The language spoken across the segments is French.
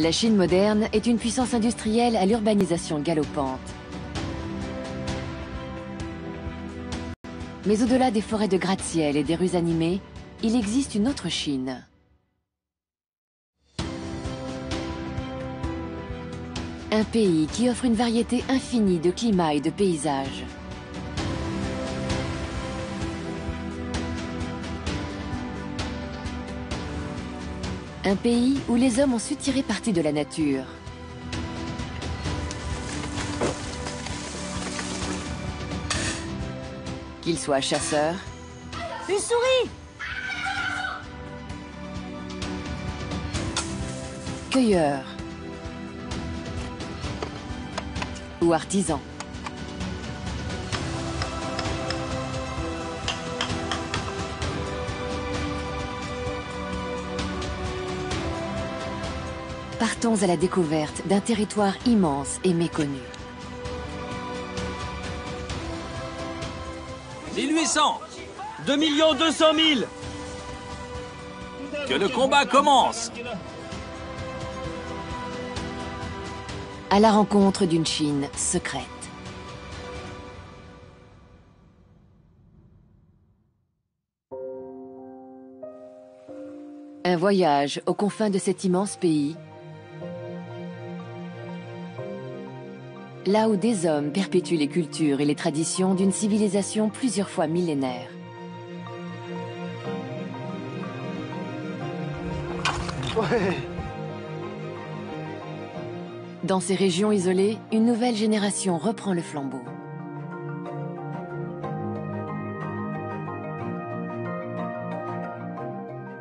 La Chine moderne est une puissance industrielle à l'urbanisation galopante. Mais au-delà des forêts de gratte-ciel et des rues animées, il existe une autre Chine. Un pays qui offre une variété infinie de climats et de paysages. Un pays où les hommes ont su tirer parti de la nature. Qu'ils soient chasseurs, Une souris! cueilleurs ou artisans. Partons à la découverte d'un territoire immense et méconnu. 1800 2 200 000. Que le combat commence. À la rencontre d'une Chine secrète. Un voyage aux confins de cet immense pays, là où des hommes perpétuent les cultures et les traditions d'une civilisation plusieurs fois millénaire. Ouais. Dans ces régions isolées, une nouvelle génération reprend le flambeau.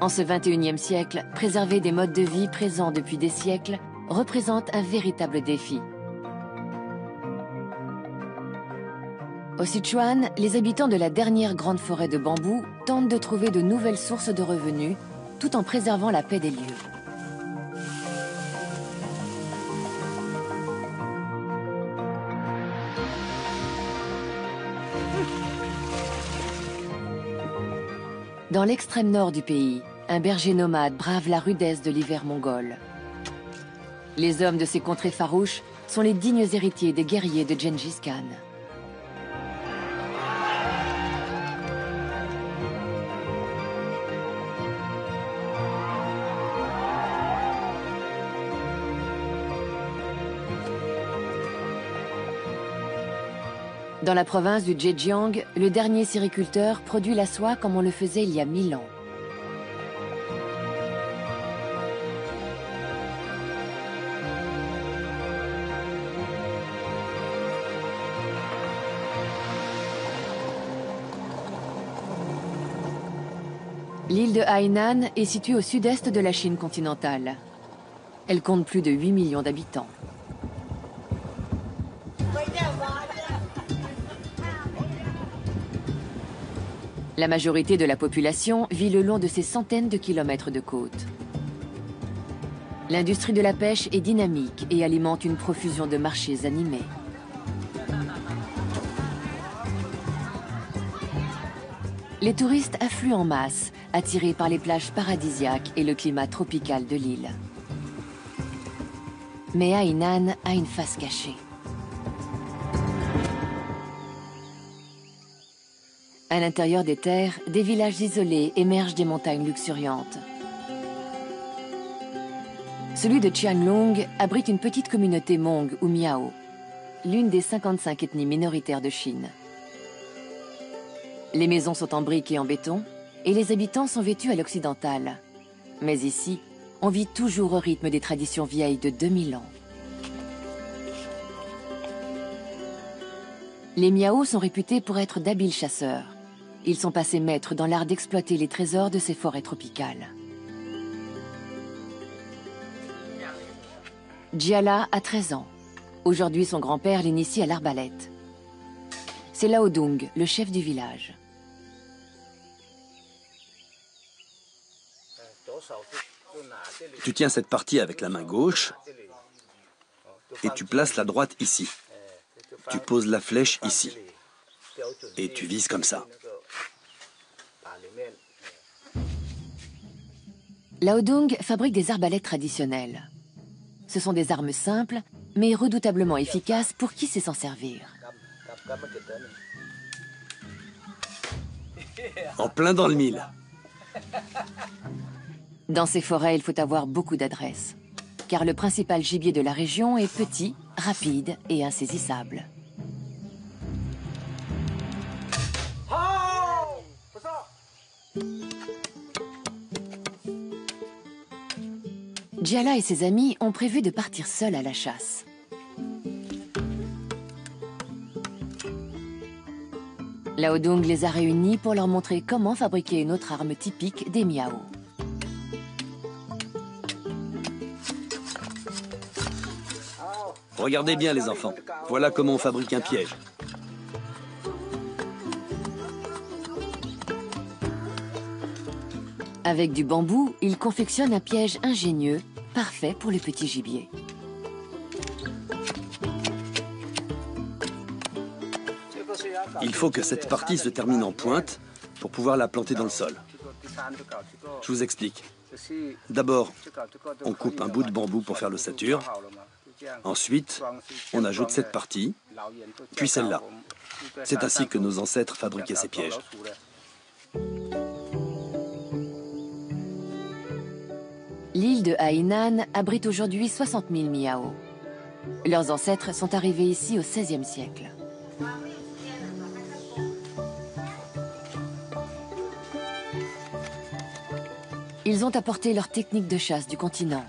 En ce 21e siècle, préserver des modes de vie présents depuis des siècles représente un véritable défi. Au Sichuan, les habitants de la dernière grande forêt de bambou tentent de trouver de nouvelles sources de revenus tout en préservant la paix des lieux. Dans l'extrême nord du pays, un berger nomade brave la rudesse de l'hiver mongol. Les hommes de ces contrées farouches sont les dignes héritiers des guerriers de Gengis Khan. Dans la province du Zhejiang, le dernier sériculteur produit la soie comme on le faisait il y a 1000 ans. L'île de Hainan est située au sud-est de la Chine continentale. Elle compte plus de 8 millions d'habitants. La majorité de la population vit le long de ces centaines de kilomètres de côte. L'industrie de la pêche est dynamique et alimente une profusion de marchés animés. Les touristes affluent en masse, attirés par les plages paradisiaques et le climat tropical de l'île. Mais Hainan a une face cachée. À l'intérieur des terres, des villages isolés émergent des montagnes luxuriantes. Celui de Qianlong abrite une petite communauté Hmong ou Miao, l'une des 55 ethnies minoritaires de Chine. Les maisons sont en briques et en béton, et les habitants sont vêtus à l'occidentale. Mais ici, on vit toujours au rythme des traditions vieilles de 2000 ans. Les Miao sont réputés pour être d'habiles chasseurs. Ils sont passés maîtres dans l'art d'exploiter les trésors de ces forêts tropicales. Jiala a 13 ans. Aujourd'hui, son grand-père l'initie à l'arbalète. C'est Lao Dung, le chef du village. Tu tiens cette partie avec la main gauche et tu places la droite ici. Tu poses la flèche ici et tu vises comme ça. Lao Dung fabrique des arbalètes traditionnelles. Ce sont des armes simples, mais redoutablement efficaces pour qui sait s'en servir. En plein dans le mille. Dans ces forêts, il faut avoir beaucoup d'adresse, car le principal gibier de la région est petit, rapide et insaisissable. Djala et ses amis ont prévu de partir seuls à la chasse. Laodong les a réunis pour leur montrer comment fabriquer une autre arme typique des Miao. Regardez bien les enfants. Voilà comment on fabrique un piège. Avec du bambou, ils confectionnent un piège ingénieux, parfait pour les petits gibiers. Il faut que cette partie se termine en pointe pour pouvoir la planter dans le sol. Je vous explique. D'abord, on coupe un bout de bambou pour faire l'ossature. Ensuite, on ajoute cette partie, puis celle-là. C'est ainsi que nos ancêtres fabriquaient ces pièges. L'île de Hainan abrite aujourd'hui 60 000 Miao. Leurs ancêtres sont arrivés ici au XVIe siècle. Ils ont apporté leur technique de chasse du continent.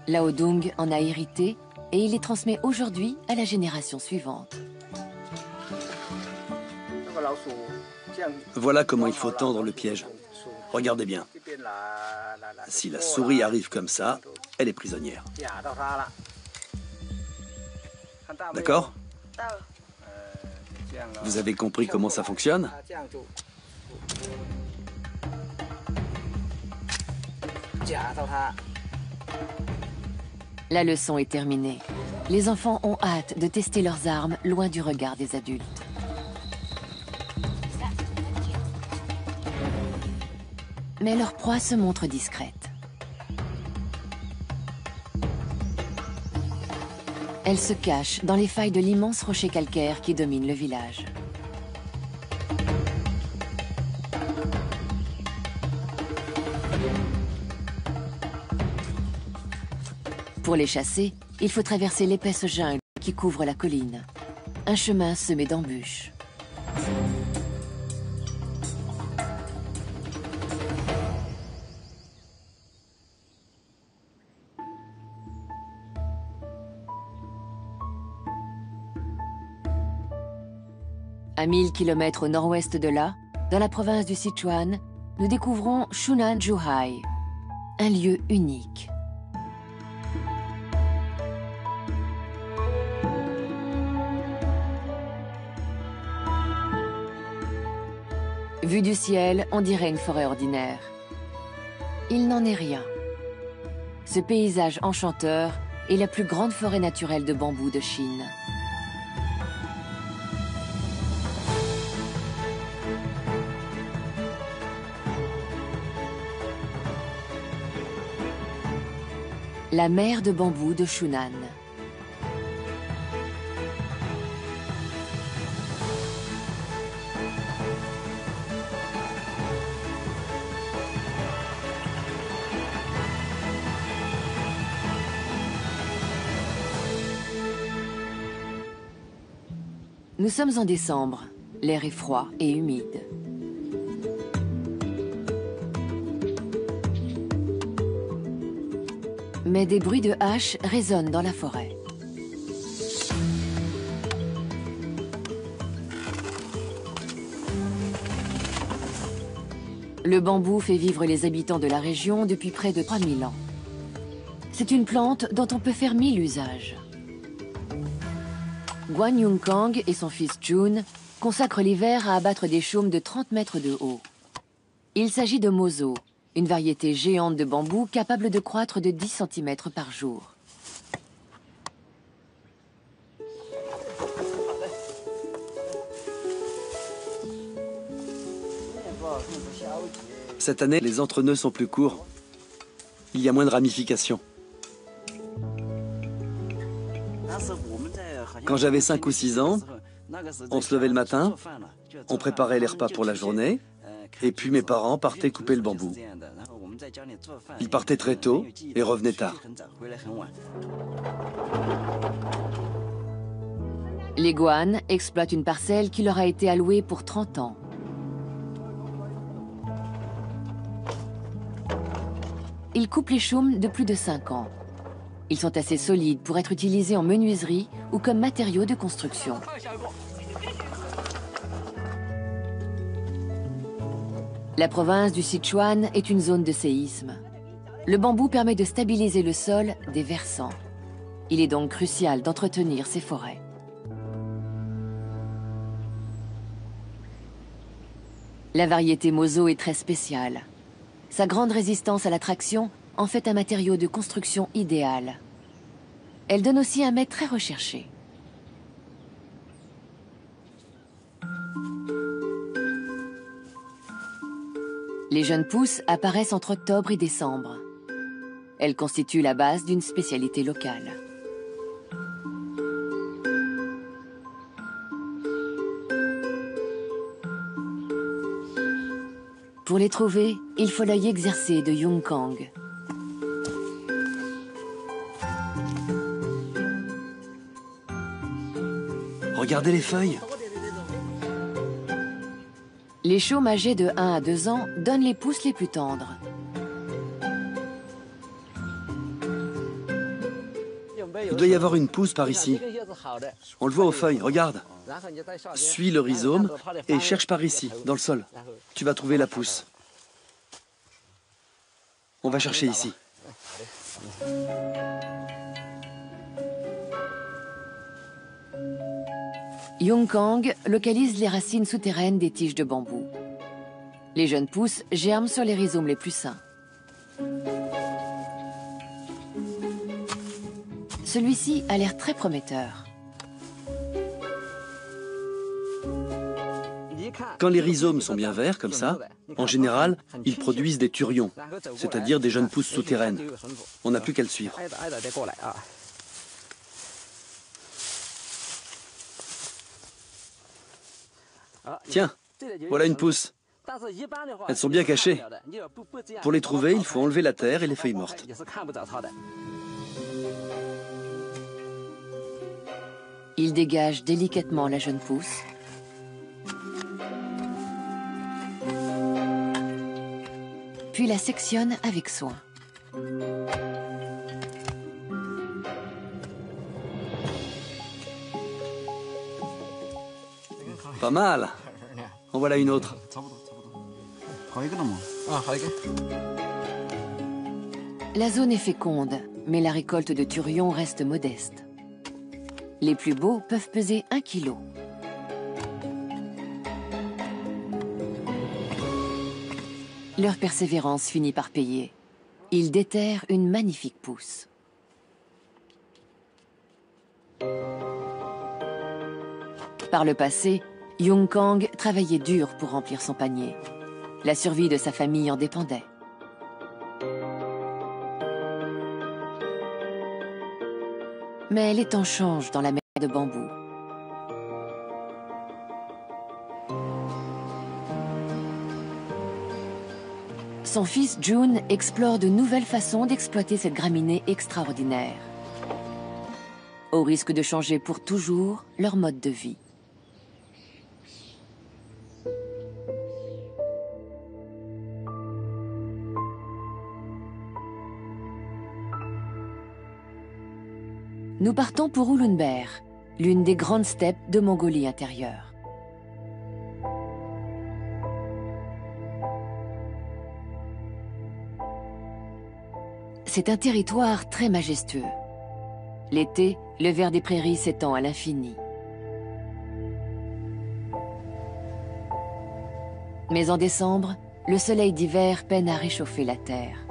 Laodong en a hérité et il les transmet aujourd'hui à la génération suivante. Voilà comment il faut tendre le piège. Regardez bien. Si la souris arrive comme ça, elle est prisonnière. D'accord? Vous avez compris comment ça fonctionne? La leçon est terminée. Les enfants ont hâte de tester leurs armes loin du regard des adultes. Mais leur proie se montre discrète. Elle se cache dans les failles de l'immense rocher calcaire qui domine le village. Pour les chasser, il faut traverser l'épaisse jungle qui couvre la colline. Un chemin semé d'embûches. À 1000 km au nord-ouest de là, dans la province du Sichuan, nous découvrons Shunan Zhuhai, un lieu unique. Vue du ciel, on dirait une forêt ordinaire. Il n'en est rien. Ce paysage enchanteur est la plus grande forêt naturelle de bambou de Chine. La mer de bambou de Shunan. Nous sommes en décembre. L'air est froid et humide. Mais des bruits de haches résonnent dans la forêt. Le bambou fait vivre les habitants de la région depuis près de 3000 ans. C'est une plante dont on peut faire 1000 usages. Guan Yongkang et son fils Jun consacrent l'hiver à abattre des chaumes de 30 mètres de haut. Il s'agit de mozo, une variété géante de bambou capable de croître de 10 cm par jour. Cette année, les entrenœuds sont plus courts. Il y a moins de ramifications. Quand j'avais 5 ou 6 ans, on se levait le matin, on préparait les repas pour la journée, et puis mes parents partaient couper le bambou. Ils partaient très tôt et revenaient tard. Les Guan exploitent une parcelle qui leur a été allouée pour 30 ans. Ils coupent les chaumes de plus de 5 ans. Ils sont assez solides pour être utilisés en menuiserie ou comme matériaux de construction. La province du Sichuan est une zone de séisme. Le bambou permet de stabiliser le sol des versants. Il est donc crucial d'entretenir ces forêts. La variété Mozo est très spéciale. Sa grande résistance à la traction en fait un matériau de construction idéal. Elle donne aussi un mets très recherché. Les jeunes pousses apparaissent entre octobre et décembre. Elles constituent la base d'une spécialité locale. Pour les trouver, il faut l'œil exercé de Yung Kang. Regardez les feuilles. Les chaumes âgés de 1 à 2 ans donnent les pousses les plus tendres. Il doit y avoir une pousse par ici. On le voit aux feuilles, regarde. Suis le rhizome et cherche par ici, dans le sol. Tu vas trouver la pousse. On va chercher ici. Yung Kang localise les racines souterraines des tiges de bambou. Les jeunes pousses germent sur les rhizomes les plus sains. Celui-ci a l'air très prometteur. Quand les rhizomes sont bien verts, comme ça, en général, ils produisent des turions, c'est-à-dire des jeunes pousses souterraines. On n'a plus qu'à le suivre. Tiens, voilà une pousse. Elles sont bien cachées. Pour les trouver, il faut enlever la terre et les feuilles mortes. Il dégage délicatement la jeune pousse. Puis la sectionne avec soin. Pas mal. En voilà une autre. La zone est féconde, mais la récolte de turions reste modeste. Les plus beaux peuvent peser 1 kilo. Leur persévérance finit par payer. Ils déterrent une magnifique pousse. Par le passé, Yung Kang travaillait dur pour remplir son panier. La survie de sa famille en dépendait. Mais les temps changent dans la mer de bambou. Son fils Jun explore de nouvelles façons d'exploiter cette graminée extraordinaire, au risque de changer pour toujours leur mode de vie. Nous partons pour Ulunber, l'une des grandes steppes de Mongolie intérieure. C'est un territoire très majestueux. L'été, le vert des prairies s'étend à l'infini. Mais en décembre, le soleil d'hiver peine à réchauffer la terre.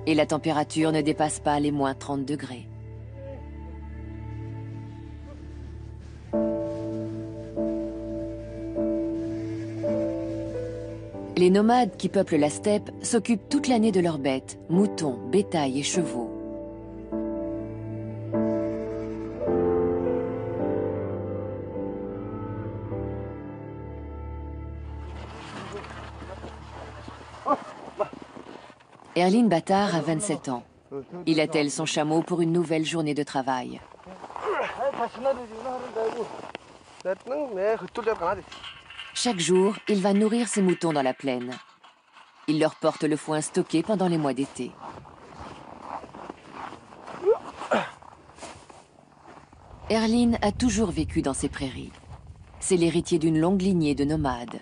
Et la température ne dépasse pas les moins 30 degrés. Les nomades qui peuplent la steppe s'occupent toute l'année de leurs bêtes, moutons, bétail et chevaux. Erline Bâtard a 27 ans. Il attelle son chameau pour une nouvelle journée de travail. Chaque jour, il va nourrir ses moutons dans la plaine. Il leur porte le foin stocké pendant les mois d'été. Erline a toujours vécu dans ces prairies. C'est l'héritier d'une longue lignée de nomades.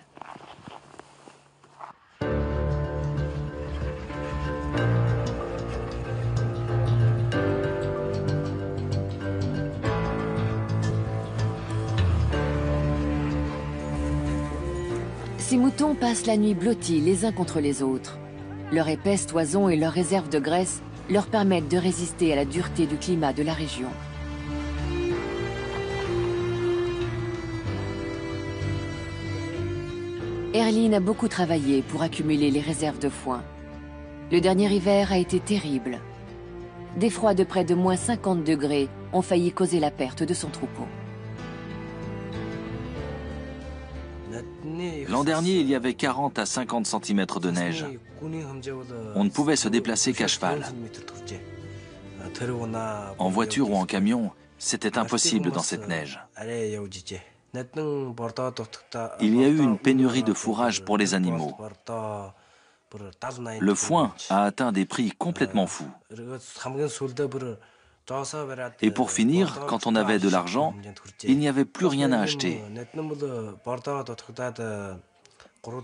Ces moutons passent la nuit blottis les uns contre les autres. Leur épaisse toison et leur réserve de graisse leur permettent de résister à la dureté du climat de la région. Erline a beaucoup travaillé pour accumuler les réserves de foin. Le dernier hiver a été terrible. Des froids de près de moins 50 degrés ont failli causer la perte de son troupeau. L'an dernier, il y avait 40 à 50 cm de neige. On ne pouvait se déplacer qu'à cheval. En voiture ou en camion, c'était impossible dans cette neige. Il y a eu une pénurie de fourrage pour les animaux. Le foin a atteint des prix complètement fous. Et pour finir, quand on avait de l'argent, il n'y avait plus rien à acheter.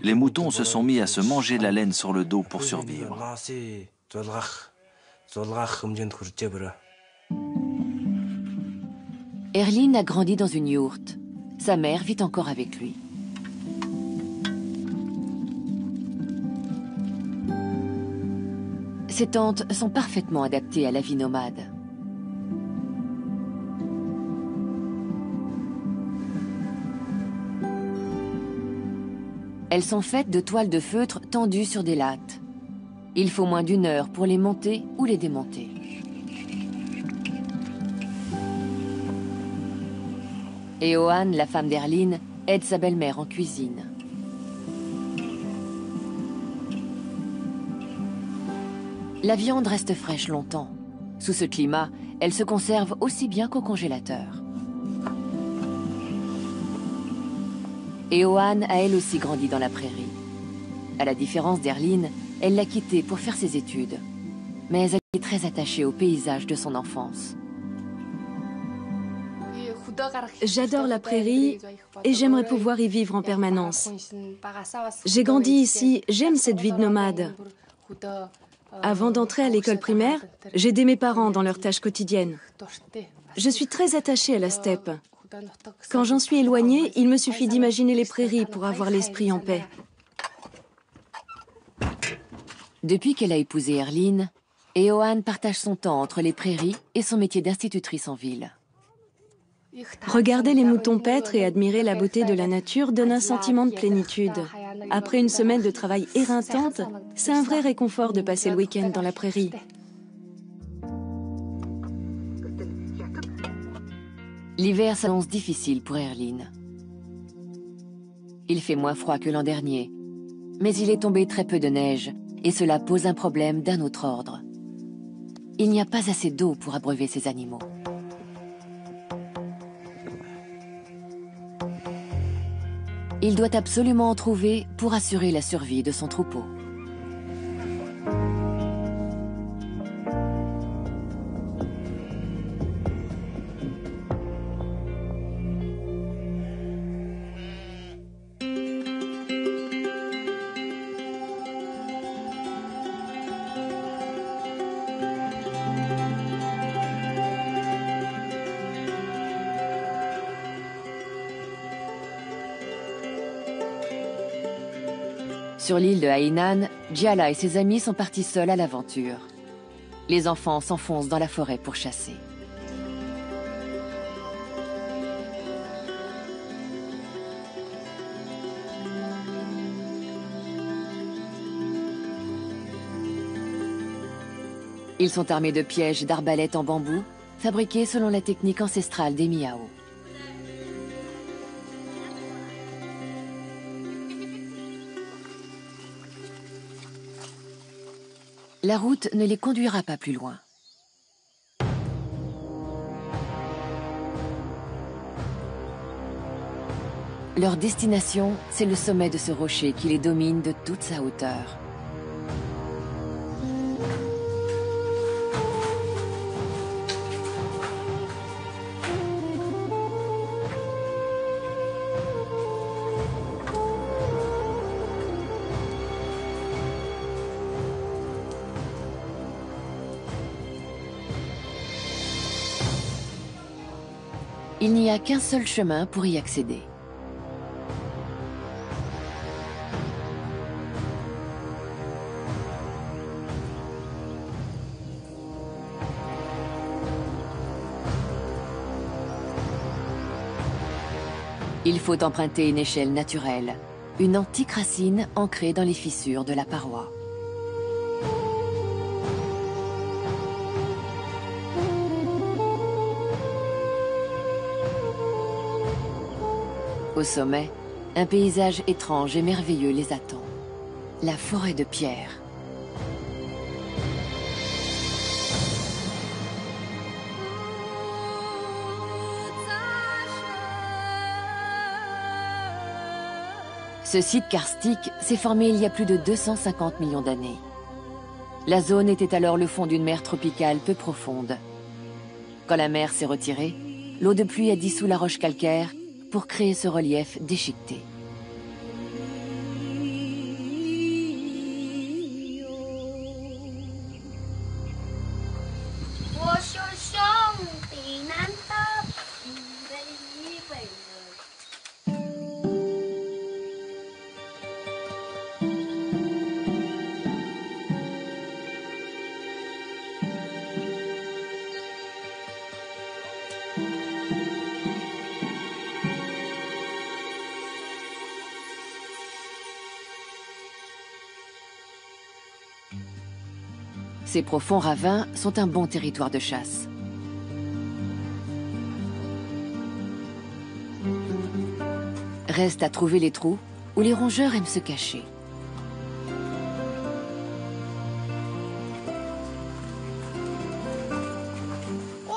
Les moutons se sont mis à se manger la laine sur le dos pour survivre. Erline a grandi dans une yourte. Sa mère vit encore avec lui. Ses tentes sont parfaitement adaptées à la vie nomade. Elles sont faites de toiles de feutre tendues sur des lattes. Il faut moins d'1 heure pour les monter ou les démonter. Et Ohan, la femme d'Erline, aide sa belle-mère en cuisine. La viande reste fraîche longtemps. Sous ce climat, elle se conserve aussi bien qu'au congélateur. Et Ohan a elle aussi grandi dans la prairie. À la différence d'Erline, elle l'a quitté pour faire ses études. Mais elle est très attachée au paysage de son enfance. J'adore la prairie et j'aimerais pouvoir y vivre en permanence. J'ai grandi ici, j'aime cette vie de nomade. Avant d'entrer à l'école primaire, j'aidais mes parents dans leurs tâches quotidiennes. Je suis très attachée à la steppe. Quand j'en suis éloignée, il me suffit d'imaginer les prairies pour avoir l'esprit en paix. Depuis qu'elle a épousé Erline, Eohan partage son temps entre les prairies et son métier d'institutrice en ville. Regarder les moutons paître et admirer la beauté de la nature donne un sentiment de plénitude. Après une semaine de travail éreintante, c'est un vrai réconfort de passer le week-end dans la prairie. L'hiver s'annonce difficile pour Erline. Il fait moins froid que l'an dernier, mais il est tombé très peu de neige et cela pose un problème d'un autre ordre. Il n'y a pas assez d'eau pour abreuver ses animaux. Il doit absolument en trouver pour assurer la survie de son troupeau. Sur l'île de Hainan, Djala et ses amis sont partis seuls à l'aventure. Les enfants s'enfoncent dans la forêt pour chasser. Ils sont armés de pièges et d'arbalètes en bambou, fabriqués selon la technique ancestrale des Miao. la route ne les conduira pas plus loin. Leur destination, c'est le sommet de ce rocher qui les domine de toute sa hauteur. Il n'y a qu'un seul chemin pour y accéder. Il faut emprunter une échelle naturelle, une antique racine ancrée dans les fissures de la paroi. Au sommet, un paysage étrange et merveilleux les attend. La forêt de pierre. Ce site karstique s'est formé il y a plus de 250 millions d'années. La zone était alors le fond d'une mer tropicale peu profonde. Quand la mer s'est retirée, l'eau de pluie a dissous la roche calcaire pour créer ce relief déchiqueté. Ces profonds ravins sont un bon territoire de chasse. Reste à trouver les trous où les rongeurs aiment se cacher.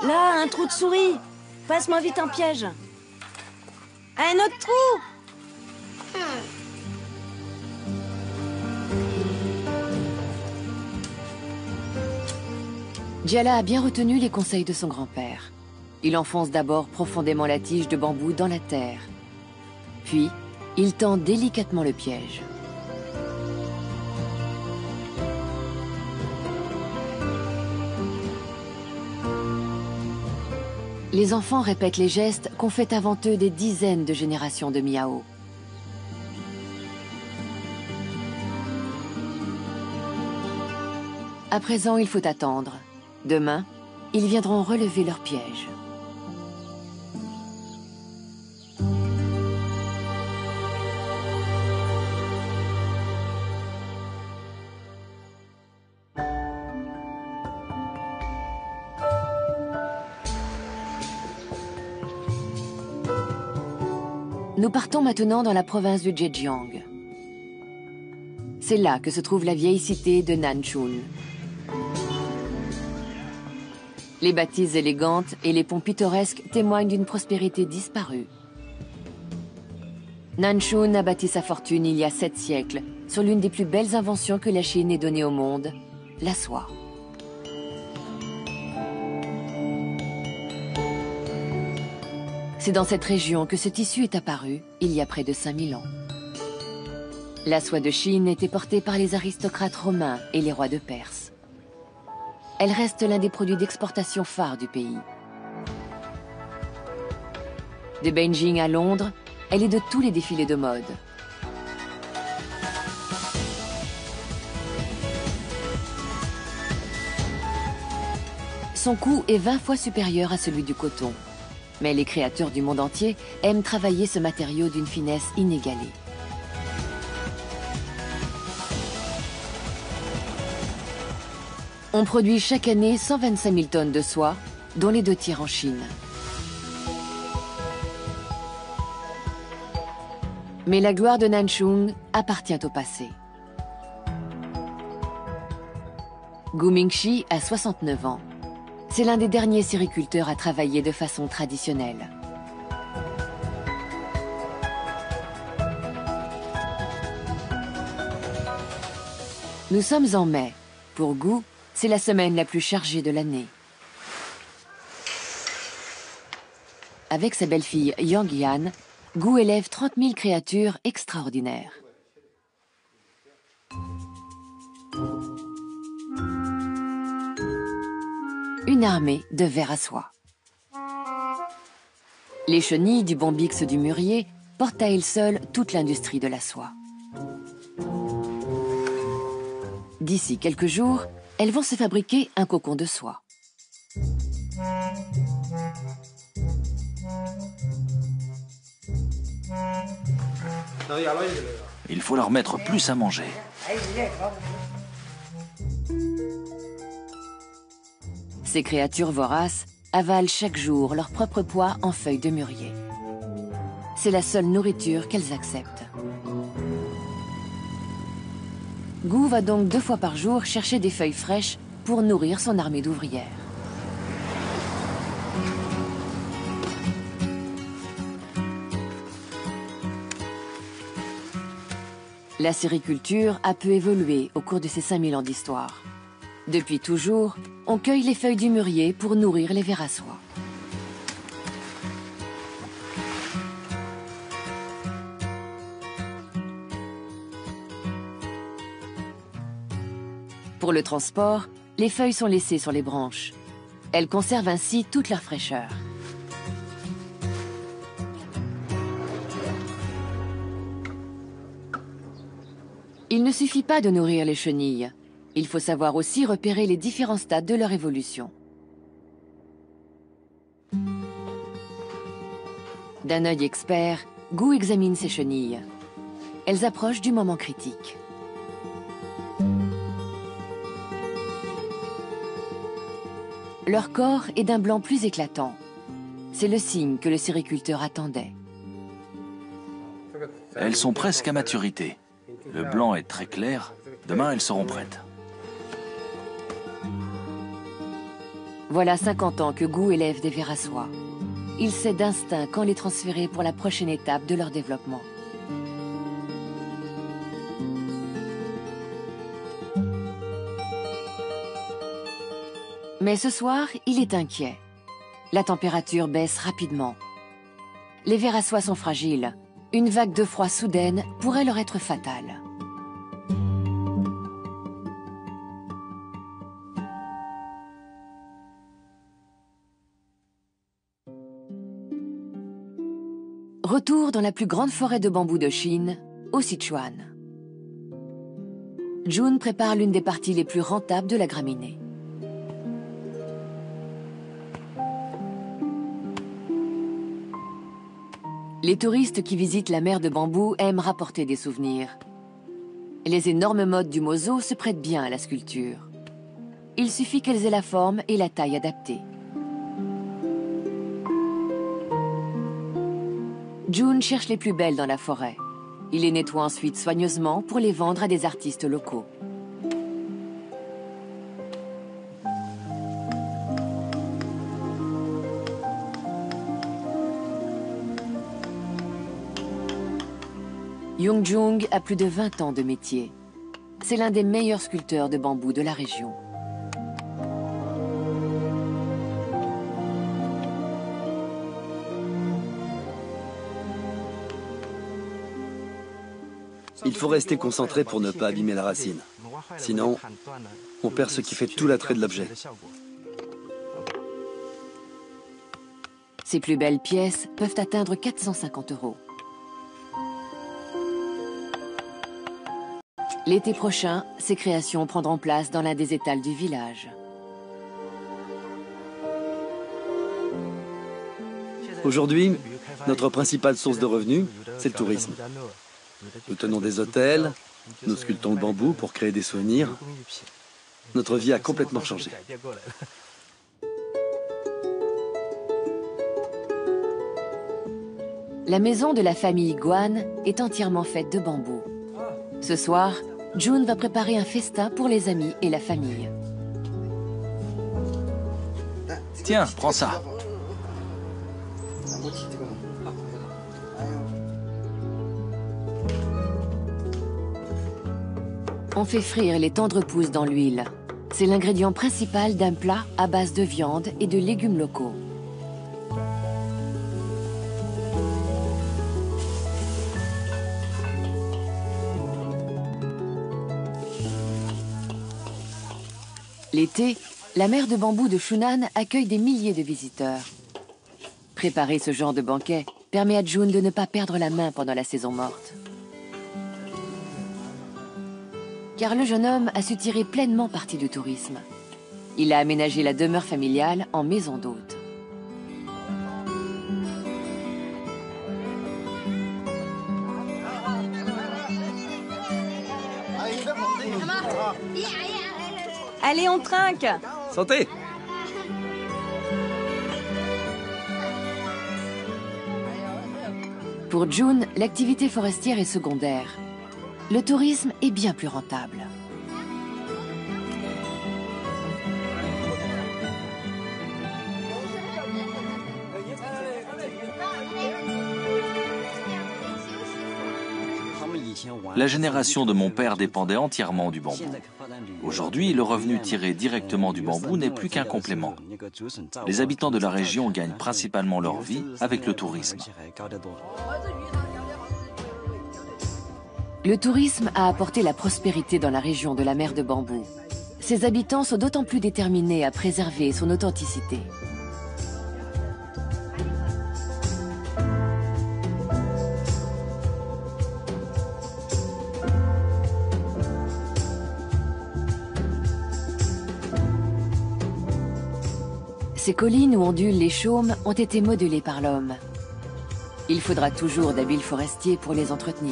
Là, un trou de souris. Passe-moi vite un piège. Un autre trou. Djala a bien retenu les conseils de son grand-père. Il enfonce d'abord profondément la tige de bambou dans la terre. Puis, il tend délicatement le piège. Les enfants répètent les gestes qu'ont fait avant eux des dizaines de générations de Miao. À présent, il faut attendre. Demain, ils viendront relever leur piège. Nous partons maintenant dans la province du Zhejiang. C'est là que se trouve la vieille cité de Nanchun. Les bâtisses élégantes et les ponts pittoresques témoignent d'une prospérité disparue. Nanchun a bâti sa fortune il y a 7 siècles sur l'une des plus belles inventions que la Chine ait données au monde, la soie. C'est dans cette région que ce tissu est apparu il y a près de 5000 ans. La soie de Chine était portée par les aristocrates romains et les rois de Perse. Elle reste l'un des produits d'exportation phares du pays. De Beijing à Londres, elle est de tous les défilés de mode. Son coût est 20 fois supérieur à celui du coton. Mais les créateurs du monde entier aiment travailler ce matériau d'une finesse inégalée. On produit chaque année 125 000 tonnes de soie, dont les 2 tiers en Chine. Mais la gloire de Nanchun appartient au passé. Gu Mingxi a 69 ans. C'est l'un des derniers sériculteurs à travailler de façon traditionnelle. Nous sommes en mai. Pour Gu, c'est la semaine la plus chargée de l'année. Avec sa belle-fille Yang Yan, Gu élève 30 000 créatures extraordinaires. Une armée de vers à soie. Les chenilles du Bombyx du mûrier portent à elles seules toute l'industrie de la soie. D'ici quelques jours, elles vont se fabriquer un cocon de soie. Il faut leur mettre plus à manger. Ces créatures voraces avalent chaque jour leur propre poids en feuilles de mûrier. C'est la seule nourriture qu'elles acceptent. Gu va donc 2 fois par jour chercher des feuilles fraîches pour nourrir son armée d'ouvrières. La sériculture a peu évolué au cours de ces 5000 ans d'histoire. Depuis toujours, on cueille les feuilles du mûrier pour nourrir les vers à soie. Pour le transport, les feuilles sont laissées sur les branches. Elles conservent ainsi toute leur fraîcheur. Il ne suffit pas de nourrir les chenilles. Il faut savoir aussi repérer les différents stades de leur évolution. D'un œil expert, Gu examine ces chenilles. Elles approchent du moment critique. Leur corps est d'un blanc plus éclatant. C'est le signe que le sériculteur attendait. Elles sont presque à maturité. Le blanc est très clair. Demain, elles seront prêtes. Voilà 50 ans que Gu élève des vers à soie. Il sait d'instinct quand les transférer pour la prochaine étape de leur développement. Mais ce soir, il est inquiet. La température baisse rapidement. Les vers à soie sont fragiles. Une vague de froid soudaine pourrait leur être fatale. Retour dans la plus grande forêt de bambou de Chine, au Sichuan. Jun prépare l'une des parties les plus rentables de la graminée. Les touristes qui visitent la mer de bambou aiment rapporter des souvenirs. Les énormes mottes du Mozo se prêtent bien à la sculpture. Il suffit qu'elles aient la forme et la taille adaptées. Jun cherche les plus belles dans la forêt. Il les nettoie ensuite soigneusement pour les vendre à des artistes locaux. Yongjung a plus de 20 ans de métier. C'est l'un des meilleurs sculpteurs de bambou de la région. Il faut rester concentré pour ne pas abîmer la racine. Sinon, on perd ce qui fait tout l'attrait de l'objet. Ces plus belles pièces peuvent atteindre 450 €. L'été prochain, ces créations prendront place dans l'un des étals du village. Aujourd'hui, notre principale source de revenus, c'est le tourisme. Nous tenons des hôtels, nous sculptons le bambou pour créer des souvenirs. Notre vie a complètement changé. La maison de la famille Guan est entièrement faite de bambou. Ce soir, Jun va préparer un festin pour les amis et la famille. Tiens, prends ça. On fait frire les tendres pousses dans l'huile. C'est l'ingrédient principal d'un plat à base de viande et de légumes locaux. L'été, la mer de bambou de Shunan accueille des milliers de visiteurs. Préparer ce genre de banquet permet à June de ne pas perdre la main pendant la saison morte. Car le jeune homme a su tirer pleinement parti du tourisme. Il a aménagé la demeure familiale en maison d'hôte. Allez, on trinque! Santé! Pour June, l'activité forestière est secondaire. Le tourisme est bien plus rentable. La génération de mon père dépendait entièrement du bambou. Aujourd'hui, le revenu tiré directement du bambou n'est plus qu'un complément. Les habitants de la région gagnent principalement leur vie avec le tourisme. Le tourisme a apporté la prospérité dans la région de la mer de bambou. Ses habitants sont d'autant plus déterminés à préserver son authenticité. Ces collines où ondulent les chaumes ont été modelées par l'homme. Il faudra toujours d'habiles forestiers pour les entretenir.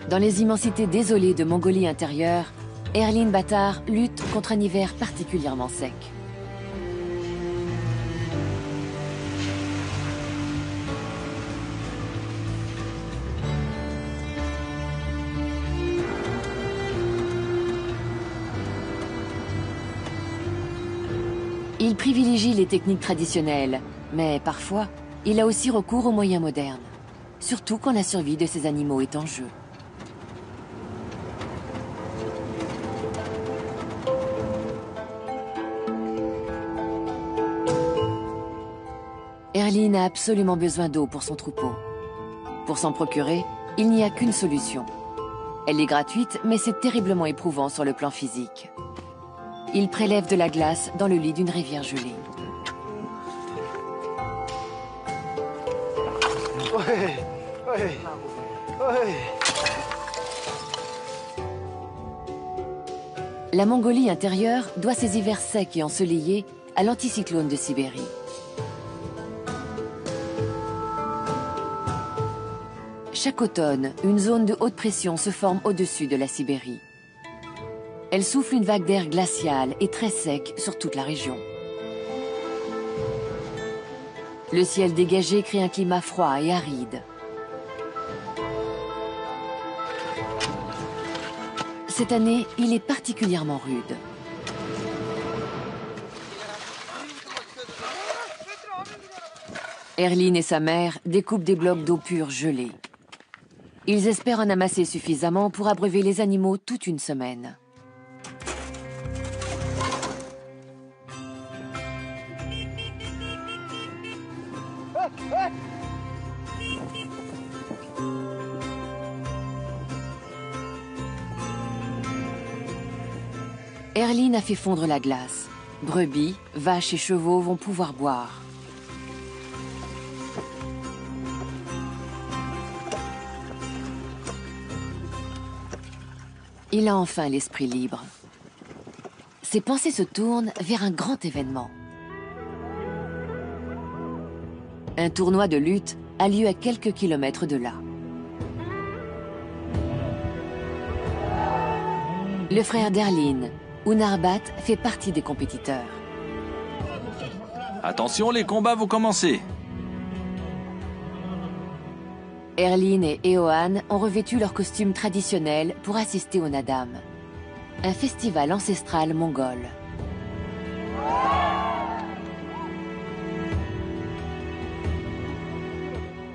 Dans les immensités désolées de Mongolie intérieure, Erlin Bâtard lutte contre un hiver particulièrement sec. Il privilégie les techniques traditionnelles, mais parfois, il a aussi recours aux moyens modernes, surtout quand la survie de ses animaux est en jeu. Erlin a absolument besoin d'eau pour son troupeau. Pour s'en procurer, il n'y a qu'une solution. Elle est gratuite, mais c'est terriblement éprouvant sur le plan physique. Il prélève de la glace dans le lit d'une rivière gelée. La Mongolie intérieure doit ses hivers secs et ensoleillés à l'anticyclone de Sibérie. Chaque automne, une zone de haute pression se forme au-dessus de la Sibérie. Elle souffle une vague d'air glacial et très sec sur toute la région. Le ciel dégagé crée un climat froid et aride. Cette année, il est particulièrement rude. Erlin et sa mère découpent des blocs d'eau pure gelée. Ils espèrent en amasser suffisamment pour abreuver les animaux toute une semaine. Erlin a fait fondre la glace. Brebis, vaches et chevaux vont pouvoir boire. Il a enfin l'esprit libre. Ses pensées se tournent vers un grand événement. Un tournoi de lutte a lieu à quelques kilomètres de là. Le frère d'Erlin, Unarbat fait partie des compétiteurs. Attention, les combats vont commencer. Erlin et Eohan ont revêtu leurs costumes traditionnels pour assister au Nadam, un festival ancestral mongol.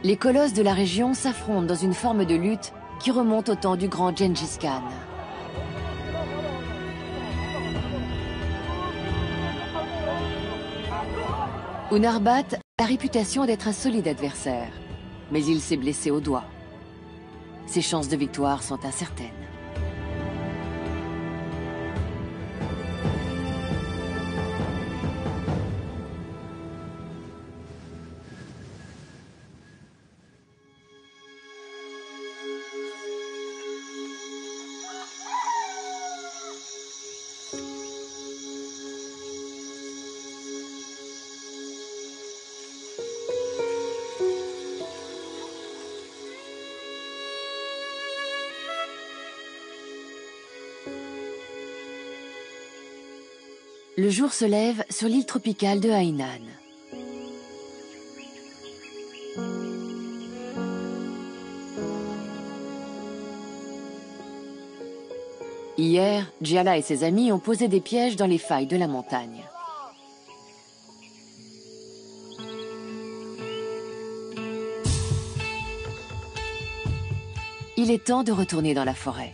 Les colosses de la région s'affrontent dans une forme de lutte qui remonte au temps du grand Gengis Khan. Unarbat a la réputation d'être un solide adversaire, mais il s'est blessé au doigt. Ses chances de victoire sont incertaines. Le jour se lève sur l'île tropicale de Hainan. Hier, Djala et ses amis ont posé des pièges dans les failles de la montagne. Il est temps de retourner dans la forêt.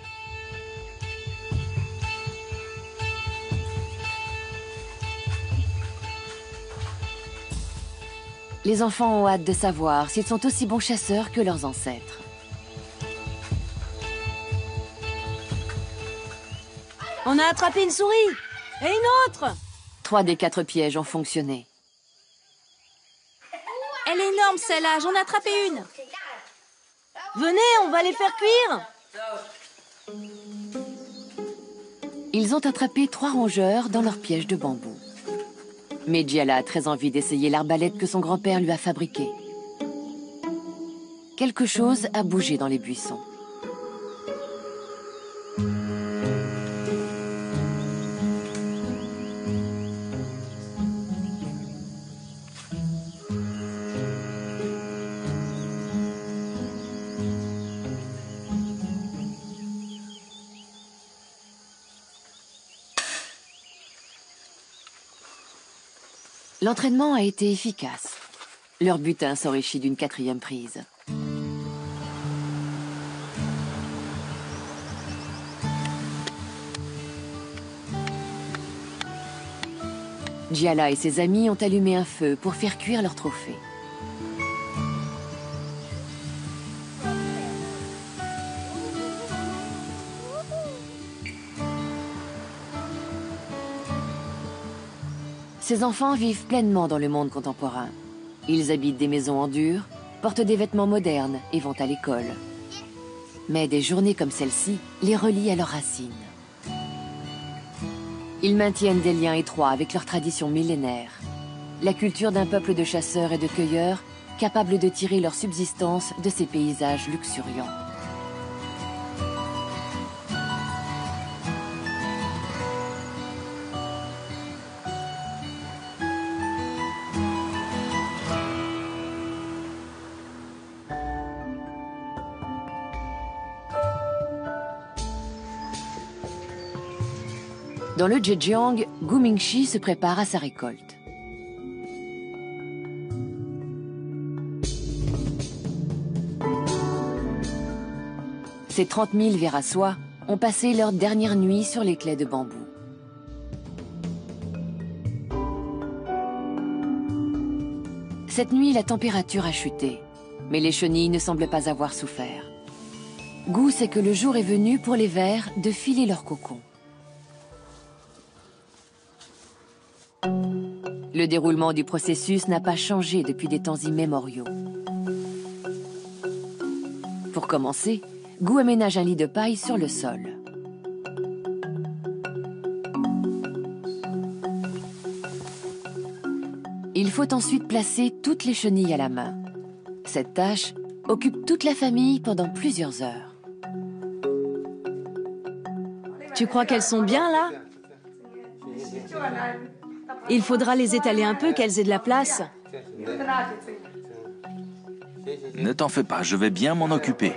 Les enfants ont hâte de savoir s'ils sont aussi bons chasseurs que leurs ancêtres. On a attrapé une souris! Et une autre! 3 des 4 pièges ont fonctionné. Elle est énorme celle-là, j'en ai attrapé une! Venez, on va les faire cuire! Ils ont attrapé 3 rongeurs dans leur piège de bambou. Mais Djala a très envie d'essayer l'arbalète que son grand-père lui a fabriquée. Quelque chose a bougé dans les buissons. L'entraînement a été efficace. Leur butin s'enrichit d'une 4e prise. Djala et ses amis ont allumé un feu pour faire cuire leur trophée. Ces enfants vivent pleinement dans le monde contemporain. Ils habitent des maisons en dur, portent des vêtements modernes et vont à l'école. Mais des journées comme celle-ci les relient à leurs racines. Ils maintiennent des liens étroits avec leurs traditions millénaires. La culture d'un peuple de chasseurs et de cueilleurs capables de tirer leur subsistance de ces paysages luxuriants. Dans le Zhejiang, Gu Mingxi se prépare à sa récolte. Ces 30 000 vers à soie ont passé leur dernière nuit sur les claies de bambou. Cette nuit, la température a chuté, mais les chenilles ne semblent pas avoir souffert. Gu sait que le jour est venu pour les vers de filer leur cocon. Le déroulement du processus n'a pas changé depuis des temps immémoriaux. Pour commencer, Gu aménage un lit de paille sur le sol. Il faut ensuite placer toutes les chenilles à la main. Cette tâche occupe toute la famille pendant plusieurs heures. Tu crois qu'elles sont bien là? Il faudra les étaler un peu, qu'elles aient de la place. Ne t'en fais pas, je vais bien m'en occuper.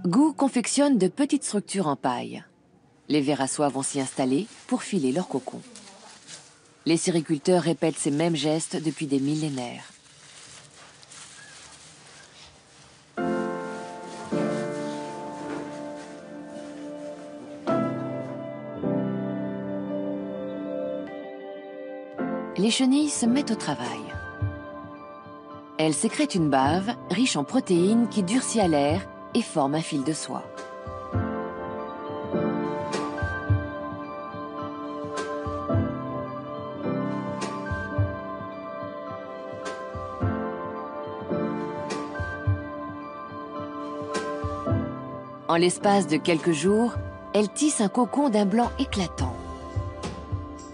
Gu confectionne de petites structures en paille. Les vers à soie vont s'y installer pour filer leur cocon. Les sériculteurs répètent ces mêmes gestes depuis des millénaires. Les chenilles se mettent au travail. Elles sécrètent une bave riche en protéines qui durcit à l'air et forme un fil de soie. En l'espace de quelques jours, elles tissent un cocon d'un blanc éclatant.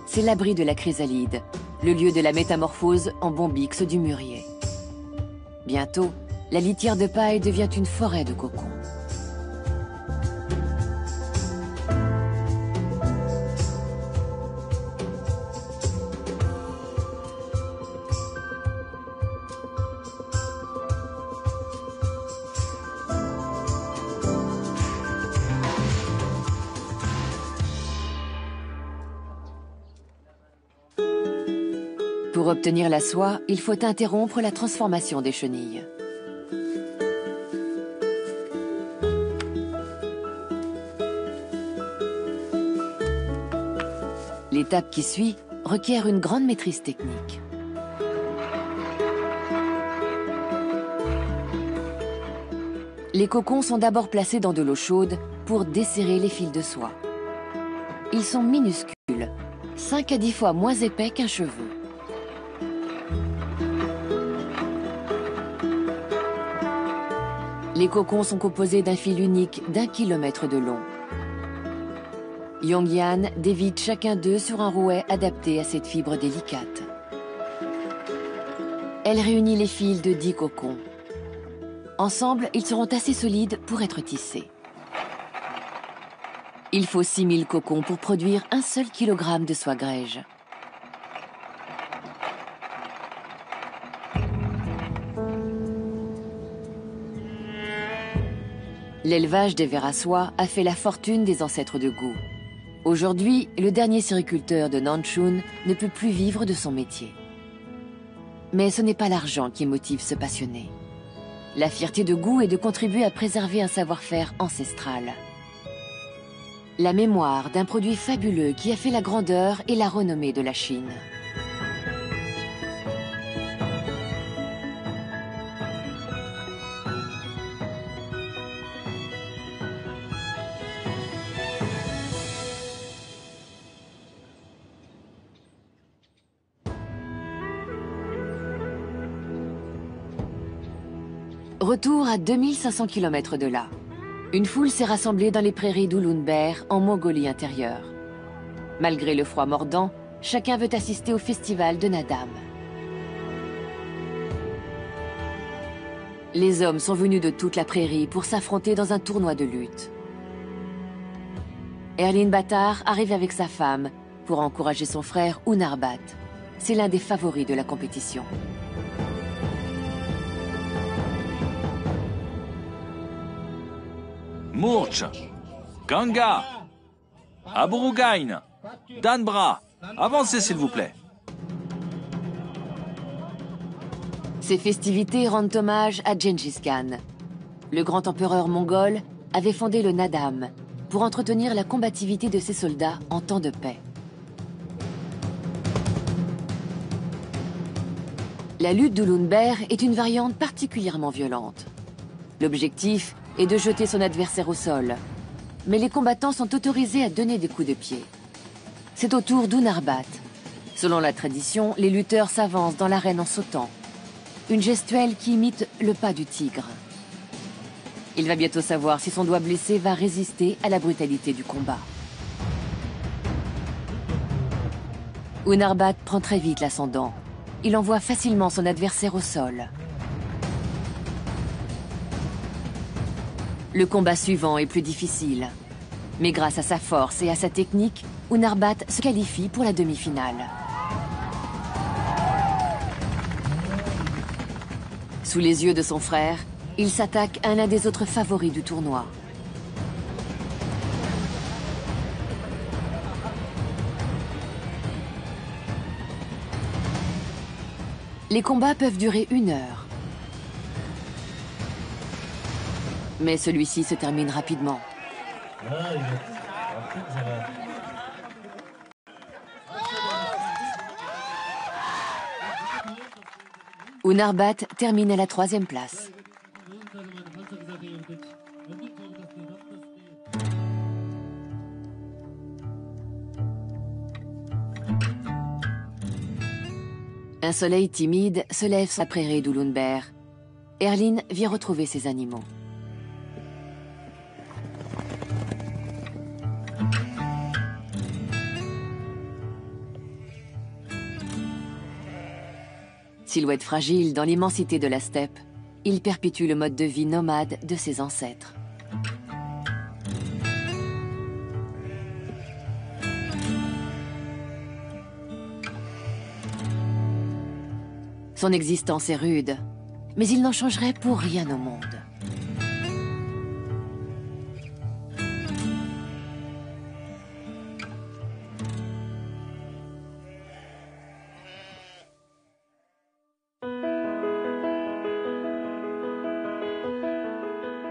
C'est l'abri de la chrysalide, le lieu de la métamorphose en bombix du mûrier. Bientôt, la litière de paille devient une forêt de cocons. Pour obtenir la soie, il faut interrompre la transformation des chenilles. L'étape qui suit requiert une grande maîtrise technique. Les cocons sont d'abord placés dans de l'eau chaude pour desserrer les fils de soie. Ils sont minuscules, 5 à 10 fois moins épais qu'un cheveu. Les cocons sont composés d'un fil unique d'1 kilomètre de long. Yongyan dévide chacun d'eux sur un rouet adapté à cette fibre délicate. Elle réunit les fils de 10 cocons. Ensemble, ils seront assez solides pour être tissés. Il faut 6000 cocons pour produire 1 seul kilogramme de soie grège. L'élevage des vers à soie a fait la fortune des ancêtres de Gu. Aujourd'hui, le dernier sériculteur de Nanchun ne peut plus vivre de son métier. Mais ce n'est pas l'argent qui motive ce passionné. La fierté de Gu est de contribuer à préserver un savoir-faire ancestral. La mémoire d'un produit fabuleux qui a fait la grandeur et la renommée de la Chine. Retour à 2500 km de là. Une foule s'est rassemblée dans les prairies d'Ulunber, en Mongolie intérieure. Malgré le froid mordant, chacun veut assister au festival de Nadam. Les hommes sont venus de toute la prairie pour s'affronter dans un tournoi de lutte. Erlin Baatar arrive avec sa femme pour encourager son frère Unarbat. C'est l'un des favoris de la compétition. Murch, Ganga, Aburugain, Danbra, avancez s'il vous plaît. Ces festivités rendent hommage à Gengis Khan. Le grand empereur mongol avait fondé le Nadam pour entretenir la combativité de ses soldats en temps de paix. La lutte d'Ulunber est une variante particulièrement violente. L'objectif est de jeter son adversaire au sol. Mais les combattants sont autorisés à donner des coups de pied. C'est au tour d'Unarbat. Selon la tradition, les lutteurs s'avancent dans l'arène en sautant. Une gestuelle qui imite le pas du tigre. Il va bientôt savoir si son doigt blessé va résister à la brutalité du combat. Unarbat prend très vite l'ascendant. Il envoie facilement son adversaire au sol. Le combat suivant est plus difficile. Mais grâce à sa force et à sa technique, Unarbat se qualifie pour la demi-finale. Sous les yeux de son frère, il s'attaque à l'un des autres favoris du tournoi. Les combats peuvent durer 1 heure. Mais celui-ci se termine rapidement. Unarbat termine à la 3e place. Un soleil timide se lève sur la prairie d'Ulunberg. Erlin vient retrouver ses animaux. Silhouette fragile dans l'immensité de la steppe, il perpétue le mode de vie nomade de ses ancêtres. Son existence est rude, mais il n'en changerait pour rien au monde.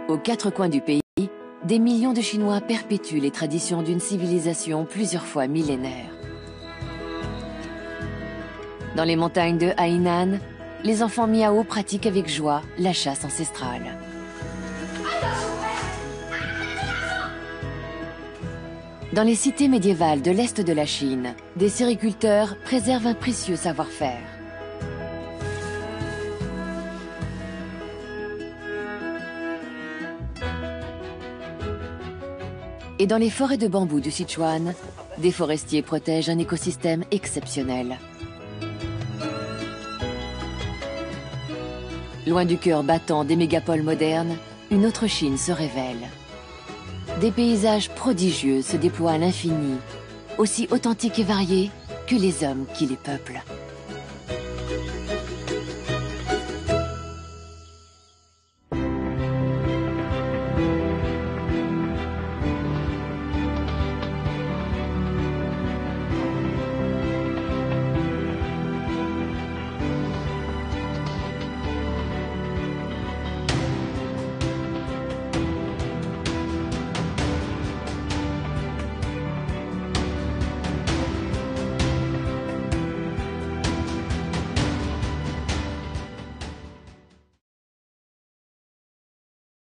Aux 4 coins du pays, des millions de Chinois perpétuent les traditions d'une civilisation plusieurs fois millénaire. Dans les montagnes de Hainan, les enfants miao pratiquent avec joie la chasse ancestrale. Dans les cités médiévales de l'Est de la Chine, des sériculteurs préservent un précieux savoir-faire. Et dans les forêts de bambou du Sichuan, des forestiers protègent un écosystème exceptionnel. Loin du cœur battant des mégapoles modernes, une autre Chine se révèle. Des paysages prodigieux se déploient à l'infini, aussi authentiques et variés que les hommes qui les peuplent.